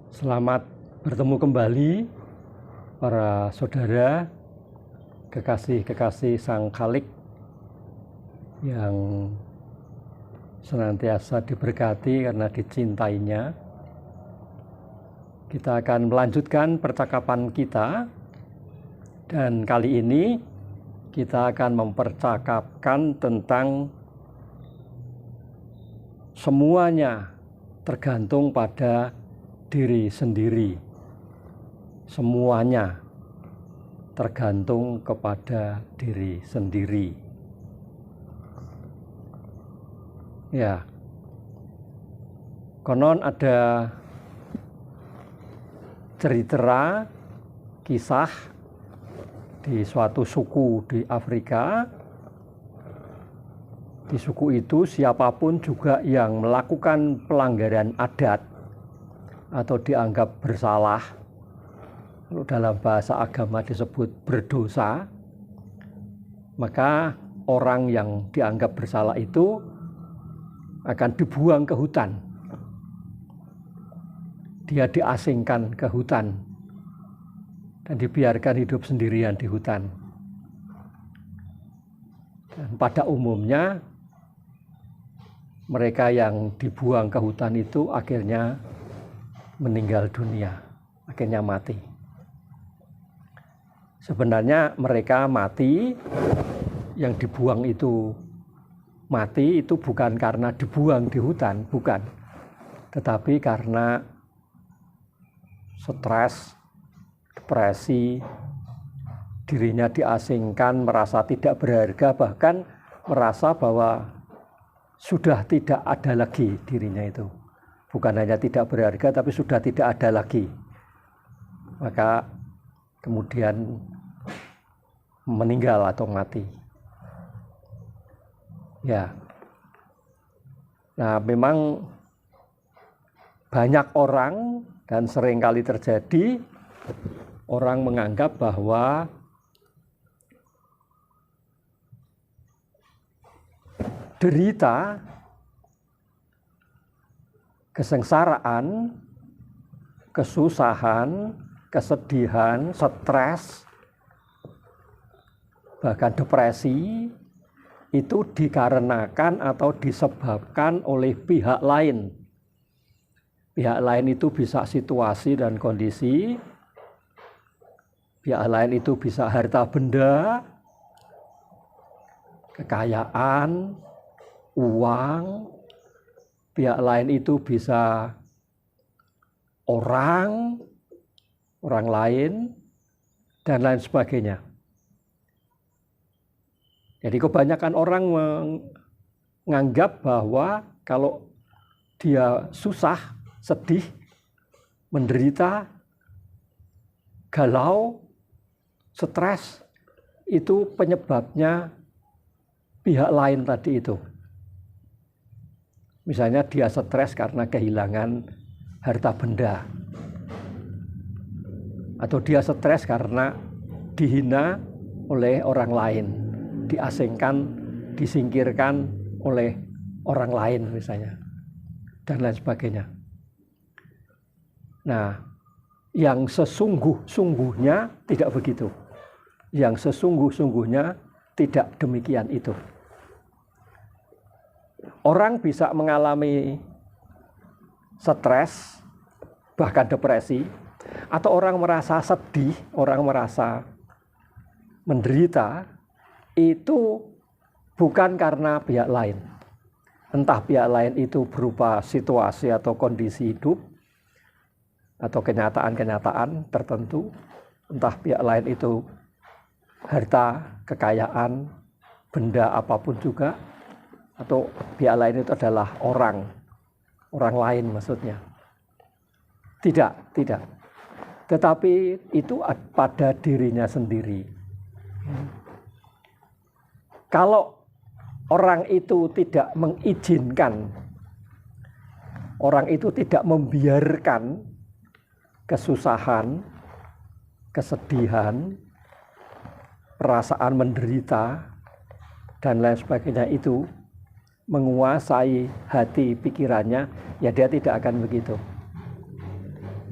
Selamat bertemu kembali para saudara, kekasih-kekasih Sang Khalik yang senantiasa diberkati karena dicintainya. Kita akan melanjutkan percakapan kita, dan kali ini kita akan mempercakapkan tentang semuanya tergantung pada diri sendiri. Semuanya tergantung kepada diri sendiri. Ya, konon ada cerita kisah di suatu suku di Afrika. Di suku itu siapapun juga yang melakukan pelanggaran adat atau dianggap bersalah, kalau dalam bahasa agama disebut berdosa, maka orang yang dianggap bersalah itu akan dibuang ke hutan. Dia diasingkan ke hutan dan dibiarkan hidup sendirian di hutan. Dan pada umumnya mereka yang dibuang ke hutan itu akhirnya meninggal dunia, akhirnya mati. Sebenarnya mereka mati, yang dibuang itu mati itu bukan karena dibuang di hutan, bukan. Tetapi karena stres, depresi, dirinya diasingkan, merasa tidak berharga, bahkan merasa bahwa sudah tidak ada lagi dirinya itu. Bukan hanya tidak berharga, tapi sudah tidak ada lagi. Maka kemudian meninggal atau mati. Ya. Nah, memang banyak orang dan seringkali terjadi orang menganggap bahwa derita, kesengsaraan, kesusahan, kesedihan, stres, bahkan depresi itu dikarenakan atau disebabkan oleh pihak lain. Pihak lain itu bisa situasi dan kondisi, pihak lain itu bisa harta benda, kekayaan, uang. Pihak lain itu bisa orang lain, dan lain sebagainya. Jadi kebanyakan orang menganggap bahwa kalau dia susah, sedih, menderita, galau, stres, itu penyebabnya pihak lain tadi itu. Misalnya dia stres karena kehilangan harta benda, atau dia stres karena dihina oleh orang lain, diasingkan, disingkirkan oleh orang lain misalnya, dan lain sebagainya. Nah, yang sesungguh-sungguhnya tidak begitu. Yang sesungguh-sungguhnya tidak demikian itu. Orang bisa mengalami stres, bahkan depresi, atau orang merasa sedih, orang merasa menderita, itu bukan karena pihak lain. Entah pihak lain itu berupa situasi atau kondisi hidup, atau kenyataan-kenyataan tertentu, entah pihak lain itu harta, kekayaan, benda apapun juga, atau pihak lain itu adalah orang lain maksudnya. Tidak. Tetapi itu pada dirinya sendiri. Kalau orang itu tidak mengizinkan, orang itu tidak membiarkan kesusahan, kesedihan, perasaan menderita, dan lain sebagainya itu menguasai hati pikirannya, ya dia tidak akan begitu.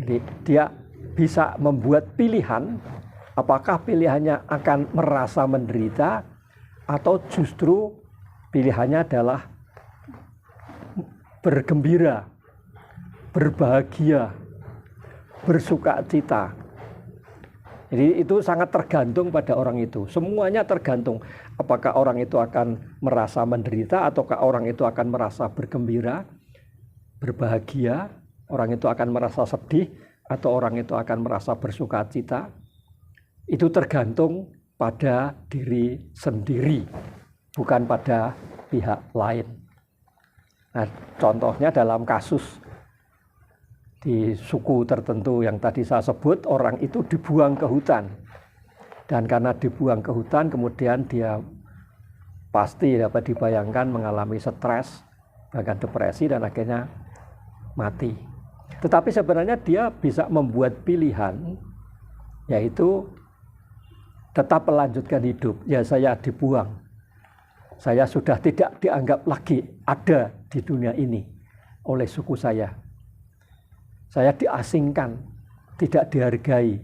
Jadi dia bisa membuat pilihan, apakah pilihannya akan merasa menderita atau justru pilihannya adalah bergembira, berbahagia, bersukacita. Jadi itu sangat tergantung pada orang itu. Semuanya tergantung apakah orang itu akan merasa menderita ataukah orang itu akan merasa bergembira, berbahagia, orang itu akan merasa sedih atau orang itu akan merasa bersukacita. Itu tergantung pada diri sendiri, bukan pada pihak lain. Nah, contohnya dalam kasus di suku tertentu yang tadi saya sebut, orang itu dibuang ke hutan. Dan karena dibuang ke hutan, kemudian dia pasti dapat dibayangkan mengalami stres, bahkan depresi, dan akhirnya mati. Tetapi sebenarnya dia bisa membuat pilihan, yaitu tetap melanjutkan hidup. Ya, saya dibuang. Saya sudah tidak dianggap lagi ada di dunia ini oleh suku saya. Saya diasingkan, tidak dihargai,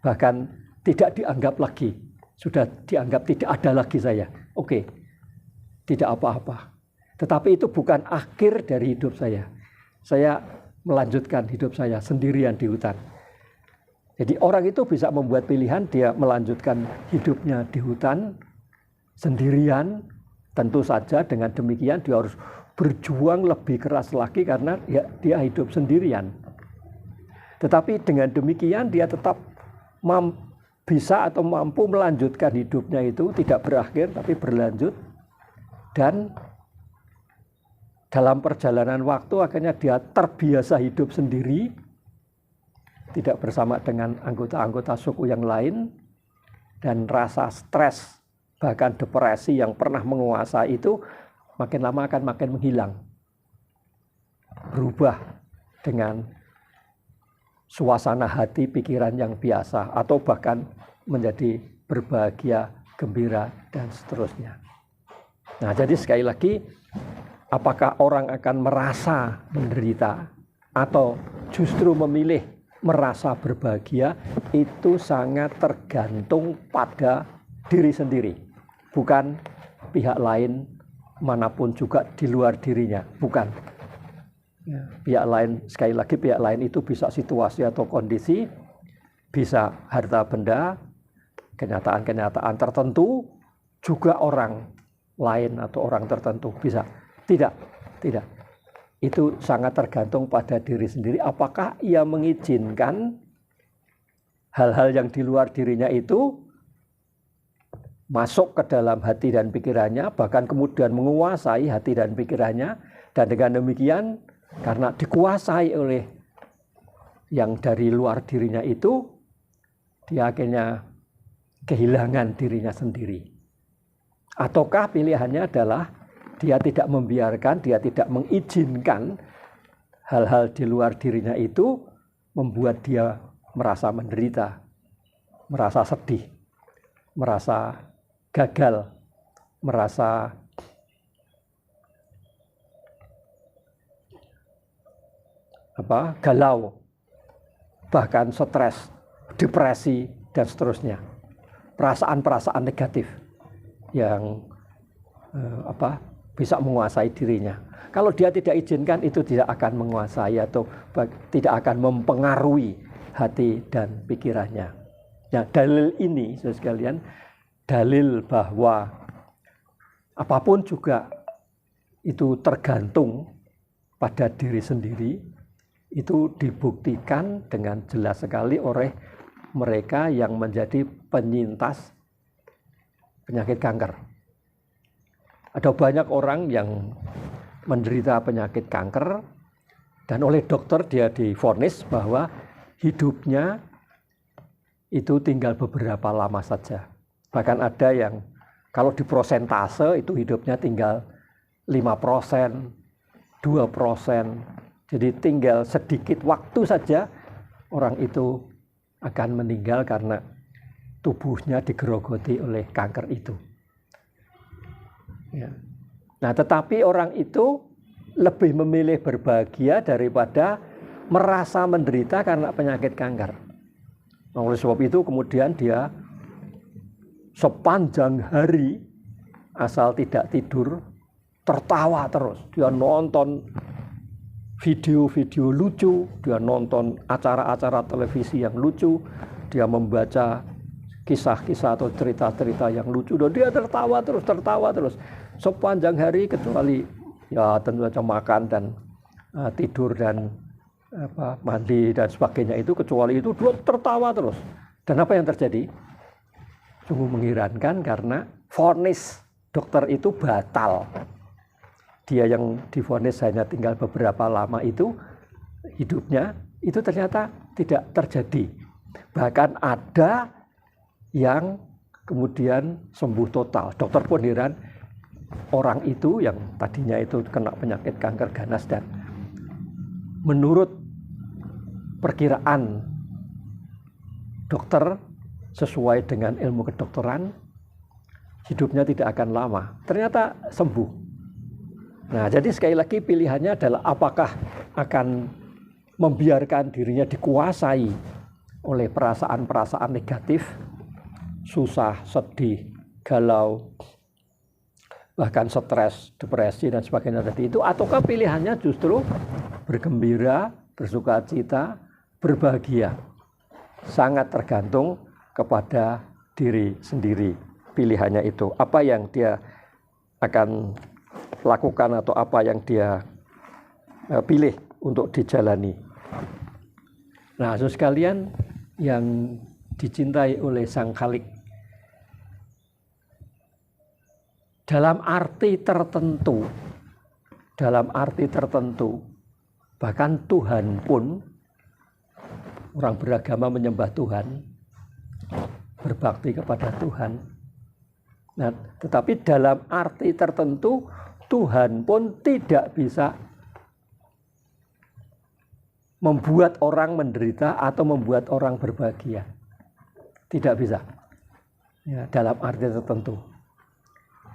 bahkan tidak dianggap lagi. Sudah dianggap tidak ada lagi saya. Oke, tidak apa-apa. Tetapi itu bukan akhir dari hidup saya. Saya melanjutkan hidup saya sendirian di hutan. Jadi orang itu bisa membuat pilihan, dia melanjutkan hidupnya di hutan sendirian. Tentu saja dengan demikian dia harus berjuang lebih keras lagi karena ya, dia hidup sendirian. Tetapi dengan demikian dia tetap bisa atau mampu melanjutkan hidupnya itu, tidak berakhir tapi berlanjut. Dan dalam perjalanan waktu akhirnya dia terbiasa hidup sendiri, tidak bersama dengan anggota-anggota suku yang lain, dan rasa stres bahkan depresi yang pernah menguasai itu makin lama akan makin menghilang, berubah dengan suasana hati pikiran yang biasa atau bahkan menjadi berbahagia, gembira, dan seterusnya. Nah, jadi sekali lagi, apakah orang akan merasa menderita atau justru memilih merasa berbahagia, itu sangat tergantung pada diri sendiri, bukan pihak lain manapun juga di luar dirinya, bukan. Ya, pihak lain, sekali lagi pihak lain itu bisa situasi atau kondisi, bisa harta benda, kenyataan-kenyataan tertentu, juga orang lain atau orang tertentu, bisa. Tidak. Itu sangat tergantung pada diri sendiri, apakah ia mengizinkan hal-hal yang di luar dirinya itu masuk ke dalam hati dan pikirannya, bahkan kemudian menguasai hati dan pikirannya, dan dengan demikian karena dikuasai oleh yang dari luar dirinya itu, dia akhirnya kehilangan dirinya sendiri. Ataukah pilihannya adalah dia tidak membiarkan, dia tidak mengizinkan hal-hal di luar dirinya itu membuat dia merasa menderita, merasa sedih, merasa gagal, merasa galau, bahkan stres, depresi, dan seterusnya. Perasaan-perasaan negatif yang bisa menguasai dirinya. Kalau dia tidak izinkan, itu tidak akan menguasai atau tidak akan mempengaruhi hati dan pikirannya. Nah, dalil ini, saudara sekalian, dalil bahwa apapun juga itu tergantung pada diri sendiri, itu dibuktikan dengan jelas sekali oleh mereka yang menjadi penyintas penyakit kanker. Ada banyak orang yang menderita penyakit kanker dan oleh dokter dia divonis bahwa hidupnya itu tinggal beberapa lama saja. Bahkan ada yang kalau di prosentase itu hidupnya tinggal 5%, 2%. Jadi tinggal sedikit waktu saja orang itu akan meninggal karena tubuhnya digerogoti oleh kanker itu. Ya. Nah, tetapi orang itu lebih memilih berbahagia daripada merasa menderita karena penyakit kanker. Nah, oleh sebab itu kemudian dia sepanjang hari asal tidak tidur tertawa terus. Dia nonton video-video lucu, dia nonton acara-acara televisi yang lucu, dia membaca kisah-kisah atau cerita-cerita yang lucu, dan dia tertawa terus sepanjang hari, kecuali ya tentu saja makan dan tidur dan mandi dan sebagainya itu, kecuali itu dia tertawa terus. Dan apa yang terjadi? Sungguh mengherankan karena vonis dokter itu batal. Dia yang divonis hanya tinggal beberapa lama itu hidupnya, itu ternyata tidak terjadi. Bahkan ada yang kemudian sembuh total. Dokter pun heran, orang itu yang tadinya itu kena penyakit kanker ganas dan menurut perkiraan dokter sesuai dengan ilmu kedokteran, hidupnya tidak akan lama. Ternyata sembuh. Nah, jadi sekali lagi pilihannya adalah apakah akan membiarkan dirinya dikuasai oleh perasaan-perasaan negatif, susah, sedih, galau, bahkan stres, depresi dan sebagainya tadi itu, ataukah pilihannya justru bergembira, bersukacita, berbahagia. Sangat tergantung kepada diri sendiri pilihannya itu. Apa yang dia akan lakukan atau apa yang dia pilih untuk dijalani. Nah, saudara sekalian yang dicintai oleh Sang Khalik, dalam arti tertentu, bahkan Tuhan pun, orang beragama menyembah Tuhan, berbakti kepada Tuhan. Nah, tetapi dalam arti tertentu Tuhan pun tidak bisa membuat orang menderita atau membuat orang berbahagia. Tidak bisa. Ya, dalam arti tertentu.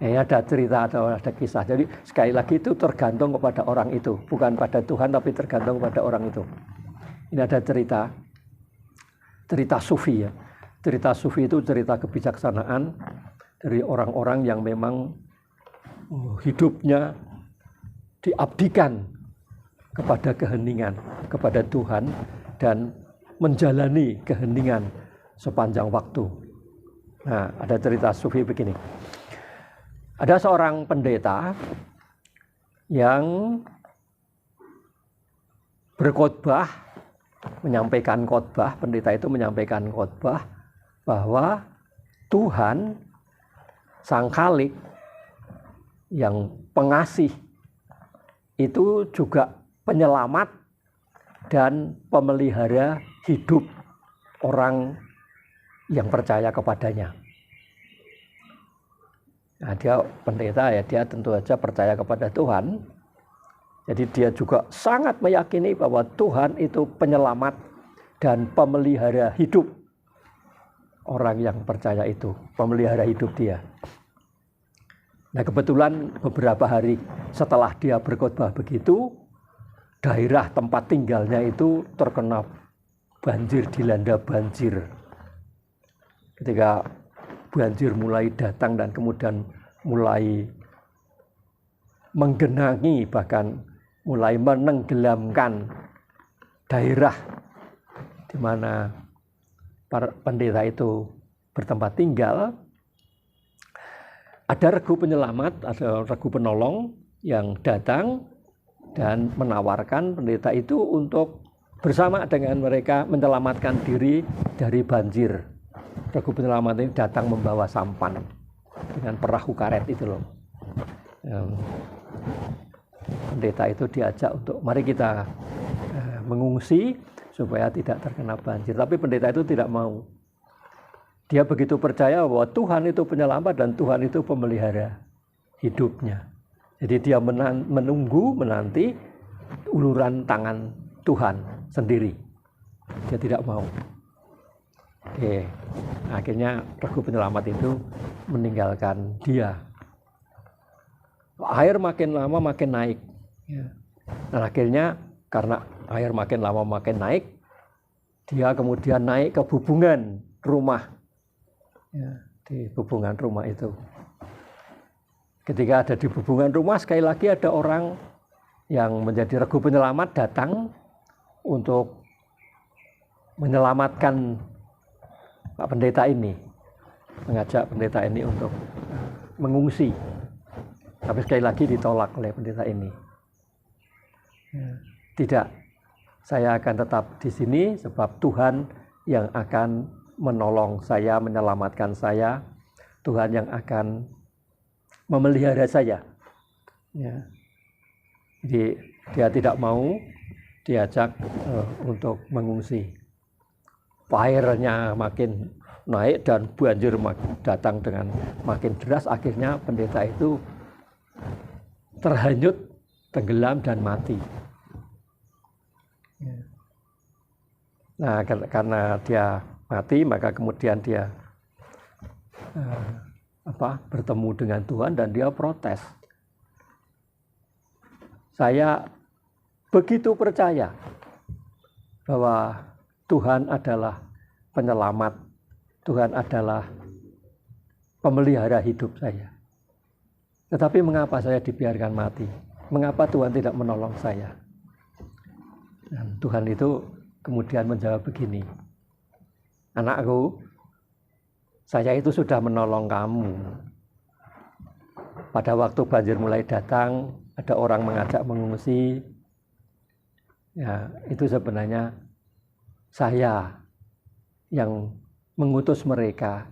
Ya, ada cerita atau ada kisah. Jadi sekali lagi itu tergantung kepada orang itu, bukan pada Tuhan tapi tergantung kepada orang itu. Ini ada cerita sufi ya. Cerita sufi itu cerita kebijaksanaan dari orang-orang yang memang hidupnya diabdikan kepada keheningan, kepada Tuhan, dan menjalani keheningan sepanjang waktu. Nah, ada cerita sufi begini. Ada seorang pendeta yang berkhotbah, menyampaikan khotbah, pendeta itu menyampaikan khotbah bahwa Tuhan, Sang Khalik, yang pengasih, itu juga penyelamat dan pemelihara hidup orang yang percaya kepadanya. Nah, dia pendeta ya, dia tentu saja percaya kepada Tuhan. Jadi dia juga sangat meyakini bahwa Tuhan itu penyelamat dan pemelihara hidup orang yang percaya itu, pemelihara hidup dia. Nah, kebetulan beberapa hari setelah dia berkhotbah begitu, daerah tempat tinggalnya itu terkena banjir, dilanda banjir. Ketika banjir mulai datang dan kemudian mulai menggenangi, bahkan mulai menenggelamkan daerah di mana para pendeta itu bertempat tinggal, ada regu penyelamat, ada regu penolong yang datang dan menawarkan pendeta itu untuk bersama dengan mereka menyelamatkan diri dari banjir. Regu penyelamat ini datang membawa sampan dengan perahu karet itu loh. Pendeta itu diajak untuk mari kita mengungsi supaya tidak terkena banjir. Tapi pendeta itu tidak mau. Dia begitu percaya bahwa Tuhan itu penyelamat dan Tuhan itu pemelihara hidupnya. Jadi dia menanti uluran tangan Tuhan sendiri. Dia tidak mau. Oke, akhirnya regu penyelamat itu meninggalkan dia. Air makin lama makin naik. Dan akhirnya karena Air makin lama makin naik, dia kemudian naik ke bubungan rumah, ya, di bubungan rumah itu. Ketika ada di bubungan rumah, sekali lagi ada orang yang menjadi regu penyelamat datang untuk menyelamatkan Pak Pendeta ini, mengajak pendeta ini untuk mengungsi. Tapi sekali lagi ditolak oleh pendeta ini. Tidak, saya akan tetap di sini sebab Tuhan yang akan menolong saya, menyelamatkan saya. Tuhan yang akan memelihara saya. Ya. Jadi dia tidak mau diajak untuk mengungsi. Airnya makin naik dan banjir datang dengan makin deras. Akhirnya pendeta itu terhanyut, tenggelam dan mati. Nah, karena dia mati, maka kemudian dia bertemu dengan Tuhan dan dia protes. Saya begitu percaya bahwa Tuhan adalah penyelamat, Tuhan adalah pemelihara hidup saya. Tetapi mengapa saya dibiarkan mati? Mengapa Tuhan tidak menolong saya? Dan Tuhan itu kemudian menjawab begini, anakku, saya itu sudah menolong kamu. Pada waktu banjir mulai datang, ada orang mengajak mengungsi. Ya, itu sebenarnya saya yang mengutus mereka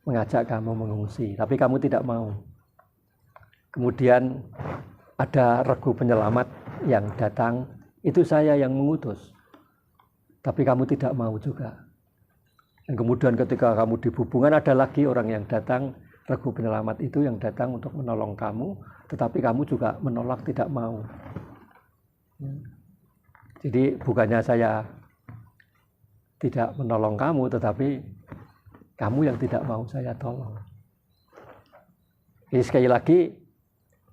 mengajak kamu mengungsi, tapi kamu tidak mau. Kemudian ada regu penyelamat yang datang, itu saya yang mengutus, tapi kamu tidak mau juga. Dan kemudian ketika kamu di bubungan, ada lagi orang yang datang, regu penyelamat itu yang datang untuk menolong kamu, tetapi kamu juga menolak, tidak mau. Jadi bukannya saya tidak menolong kamu, tetapi kamu yang tidak mau saya tolong. Jadi sekali lagi,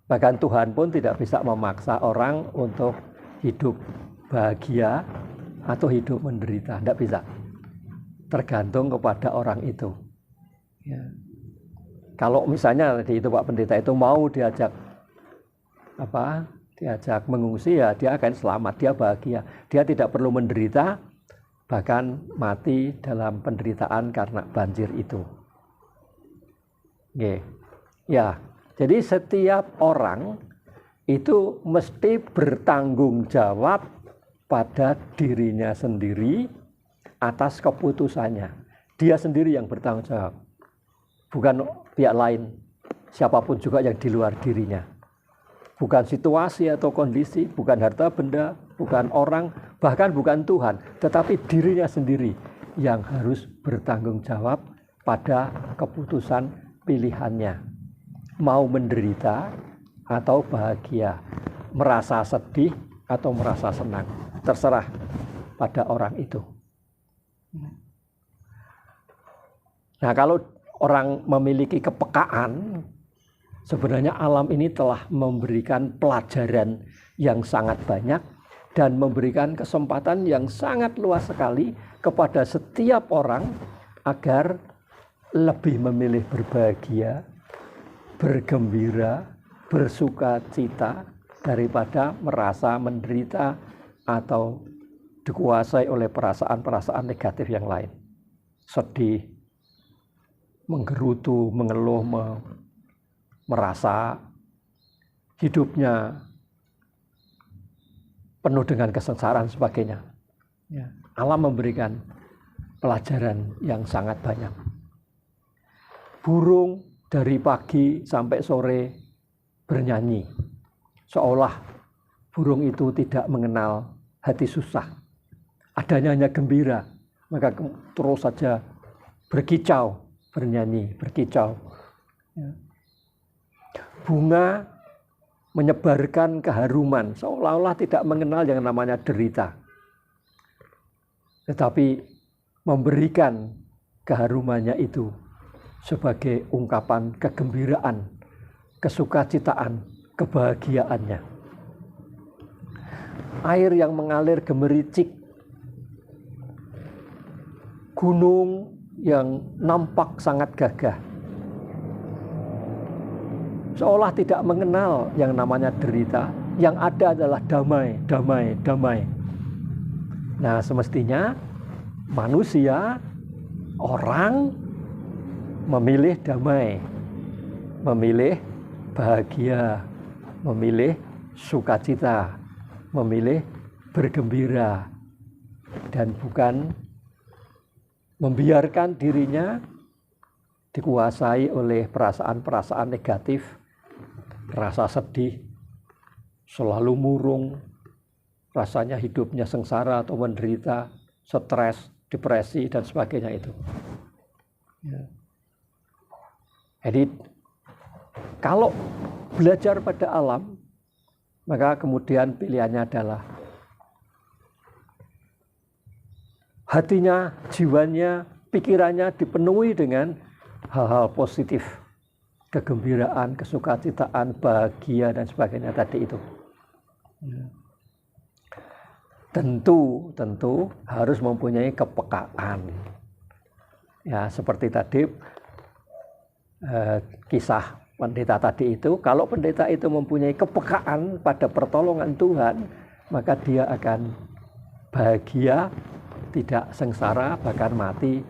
bahkan Tuhan pun tidak bisa memaksa orang untuk hidup bahagia atau hidup menderita. Tidak bisa. Tergantung kepada orang itu. Ya. Kalau misalnya itu Pak Pendeta itu mau diajak mengungsi, ya dia akan selamat, dia bahagia. Dia tidak perlu menderita, bahkan mati dalam penderitaan karena banjir itu. Ya, jadi setiap orang itu mesti bertanggung jawab pada dirinya sendiri atas keputusannya. Dia sendiri yang bertanggung jawab, bukan pihak lain, siapapun juga yang di luar dirinya. Bukan situasi atau kondisi, bukan harta benda, bukan orang, bahkan bukan Tuhan, tetapi dirinya sendiri yang harus bertanggung jawab pada keputusan pilihannya. Mau menderita atau bahagia, merasa sedih atau merasa senang, terserah pada orang itu. Nah, kalau orang memiliki kepekaan, sebenarnya alam ini telah memberikan pelajaran yang sangat banyak dan memberikan kesempatan yang sangat luas sekali kepada setiap orang agar lebih memilih berbahagia, bergembira, bersuka cita daripada merasa menderita atau dikuasai oleh perasaan-perasaan negatif yang lain. Sedih, menggerutu, mengeluh, merasa hidupnya penuh dengan kesengsaraan sebagainya. Ya, alam memberikan pelajaran yang sangat banyak. Burung dari pagi sampai sore bernyanyi, seolah burung itu tidak mengenal hati susah. Adanya hanya gembira, maka terus saja berkicau, bernyanyi, berkicau. Ya. Bunga menyebarkan keharuman, seolah-olah tidak mengenal yang namanya derita. Tetapi memberikan keharumannya itu sebagai ungkapan kegembiraan, kesukacitaan, kebahagiaannya. air yang mengalir gemericik, gunung yang nampak sangat gagah, seolah tidak mengenal yang namanya derita. Yang ada adalah damai, damai, damai. Nah, semestinya manusia, orang memilih damai, memilih bahagia, memilih sukacita, memilih bergembira, dan bukan membiarkan dirinya dikuasai oleh perasaan-perasaan negatif, rasa sedih, selalu murung, rasanya hidupnya sengsara atau menderita, stres, depresi, dan sebagainya itu. Ya. Jadi, kalau belajar pada alam, maka kemudian pilihannya adalah hatinya, jiwanya, pikirannya dipenuhi dengan hal-hal positif, kegembiraan, kesukacitaan, bahagia, dan sebagainya tadi itu. Tentu harus mempunyai kepekaan. Ya, seperti tadi kisah pendeta tadi itu, kalau pendeta itu mempunyai kepekaan pada pertolongan Tuhan, maka dia akan bahagia, tidak sengsara, bahkan mati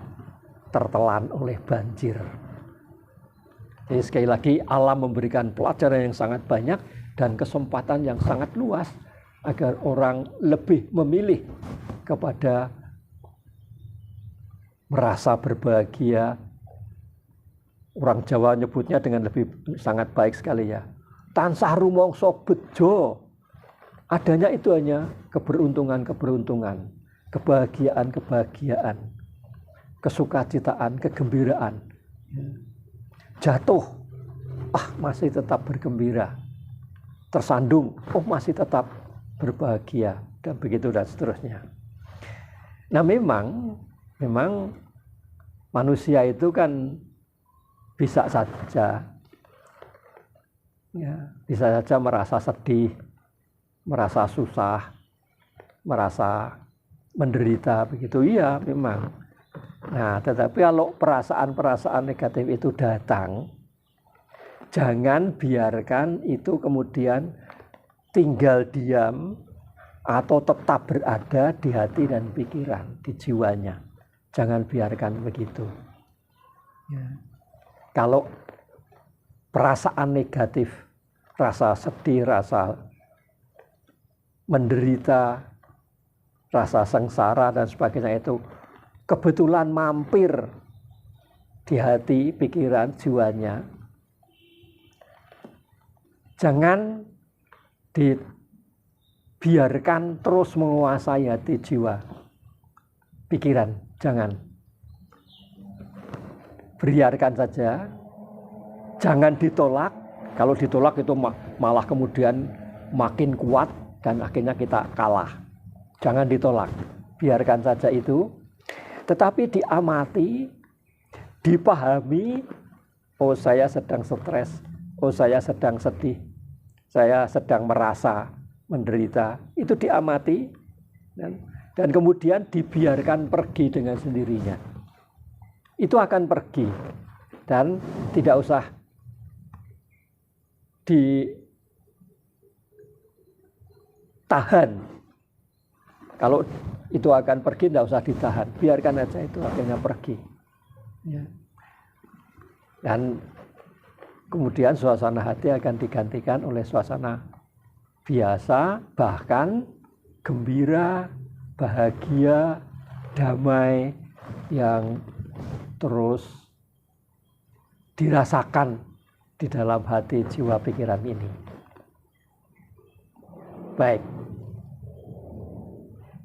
tertelan oleh banjir. Jadi sekali lagi, alam memberikan pelajaran yang sangat banyak dan kesempatan yang sangat luas agar orang lebih memilih kepada merasa berbahagia. Orang Jawa nyebutnya dengan lebih sangat baik sekali ya. Tansah rumangsa bejo. Adanya itu hanya keberuntungan-keberuntungan, kebahagiaan-kebahagiaan, kesukacitaan, kegembiraan. Jatuh, masih tetap bergembira. Tersandung, masih tetap berbahagia, dan begitu dan seterusnya. Nah, memang manusia itu kan bisa saja merasa sedih, merasa susah, merasa menderita, begitu. Iya, memang. Nah, tetapi kalau perasaan-perasaan negatif itu datang, jangan biarkan itu kemudian tinggal diam atau tetap berada di hati dan pikiran, di jiwanya. Jangan biarkan begitu. Ya. Kalau perasaan negatif, rasa sedih, rasa menderita, rasa sengsara dan sebagainya itu kebetulan mampir di hati, pikiran, jiwanya, jangan dibiarkan terus menguasai hati, jiwa, pikiran. Jangan. Biarkan saja. Jangan ditolak. Kalau ditolak itu malah kemudian makin kuat dan akhirnya kita kalah. Jangan ditolak. Biarkan saja itu. Tetapi diamati, dipahami, saya sedang stres, saya sedang sedih, saya sedang merasa menderita. Itu diamati dan kemudian dibiarkan pergi dengan sendirinya. Itu akan pergi dan tidak usah ditahan. Kalau itu akan pergi, tidak usah ditahan, biarkan aja itu akhirnya pergi. Ya. Dan kemudian suasana hati akan digantikan oleh suasana biasa, bahkan gembira, bahagia, damai yang terus dirasakan di dalam hati, jiwa, pikiran ini. Baik.